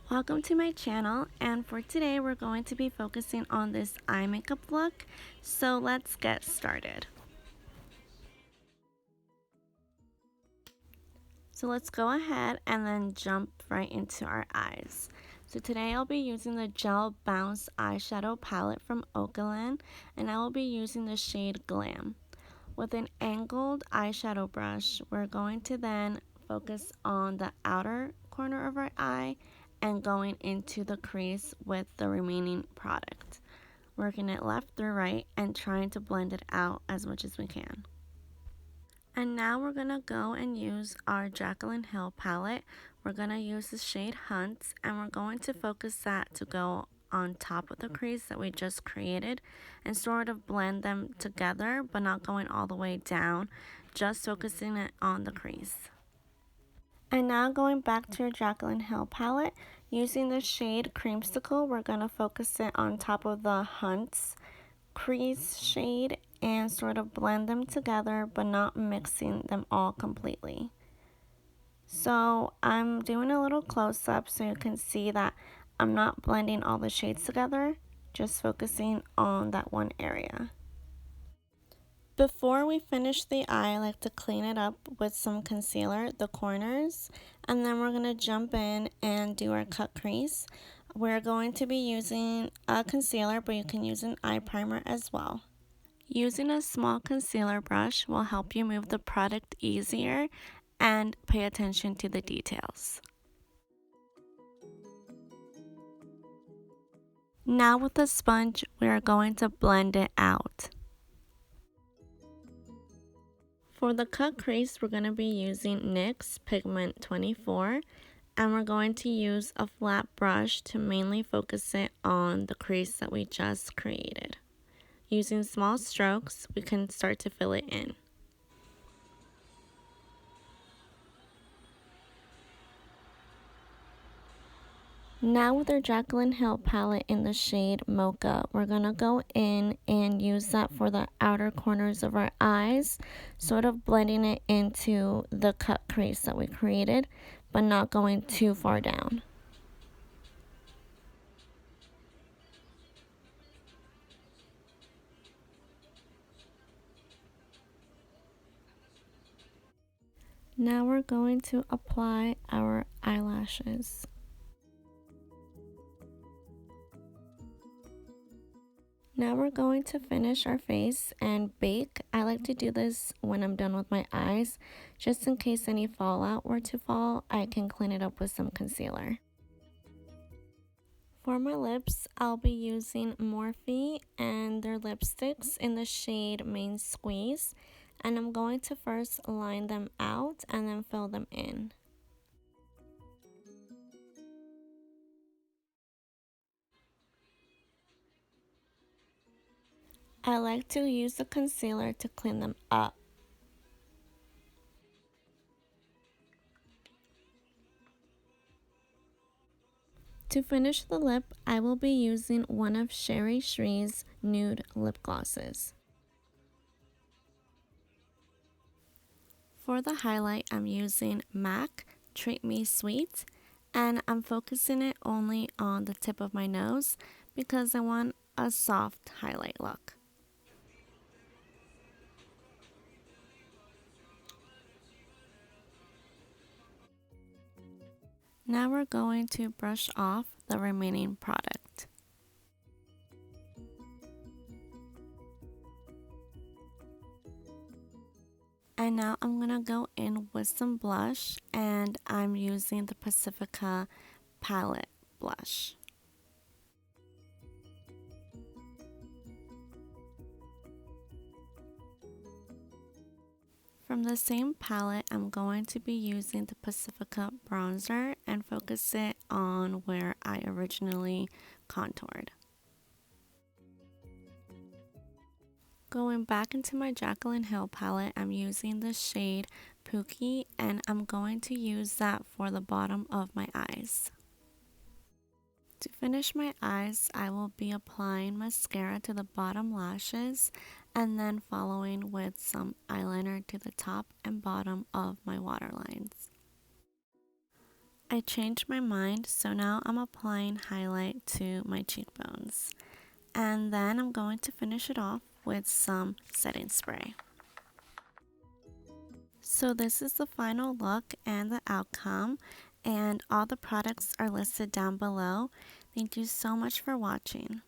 Welcome to my channel, and for today we're going to be focusing on this eye makeup look, so let's get started. So let's go ahead and then jump right into our eyes. So today I'll be using the Gel Bounce Eyeshadow Palette from Okalan, and I will be using the shade Glam. With an angled eyeshadow brush, we're going to then focus on the outer corner of our eye and going into the crease with the remaining product. Working it left through right and trying to blend it out as much as we can. And now we're going to go and use our Jaclyn palette. We're going to use the shade Hunt, and we're going to focus that to go on top of the crease that we just created and sort of blend them together, but not going all the way down, just focusing it on the crease. And now going back to your Jaclyn palette, using the shade Creamscicle, we're going to focus it on top of the Hunt's crease shade and sort of blend them together, but not mixing them all completely. So I'm doing a little close-up so you can see that I'm not blending all the shades together, just focusing on that one area. Before we finish the eye, I like to clean it up with some concealer, the corners, and then we're going to jump in and do our cut crease. We're going to be using a concealer, but you can use an eye primer as well. Using a small concealer brush will help you move the product easier and pay attention to the details. Now with the sponge, we are going to blend it out. For the cut crease, we're going to be using NYX Pigment 24, and we're going to use a flat brush to mainly focus it on the crease that we just created. Using small strokes, we can start to fill it in. Now with our Jaclyn palette in the shade Mocha, we're going to go in and use that for the outer corners of our eyes, sort of blending it into the cut crease that we created, but not going too far down. Now we're going to apply our eyelashes. Now we're going to finish our face and bake. I like to do this when I'm done with my eyes, just in case any fallout were to fall, I can clean it up with some concealer. For my lips, I'll be using Morphe and their lipsticks in the shade Main Squeeze, and I'm going to first line them out and then fill them in. I like to use the concealer to clean them up. To finish the lip, I will be using one of Sherry Shree's nude lip glosses. For the highlight, I'm using MAC Treat Me Sweet, and I'm focusing it only on the tip of my nose because I want a soft highlight look. Now we're going to brush off the remaining product. And now I'm going to go in with some blush, and I'm using the Pacifica palette blush. From the same palette, I'm going to be using the Pacifica bronzer and focus it on where I originally contoured. Going back into my Jaclyn palette, I'm using the shade Pukey, and I'm going to use that for the bottom of my eyes. To finish my eyes, I will be applying mascara to the bottom lashes and then following with some eyeliner to the top and bottom of my waterlines. I changed my mind, so now I'm applying highlight to my cheekbones. And then I'm going to finish it off with some setting spray. So this is the final look and the outcome, and all the products are listed down below. Thank you so much for watching.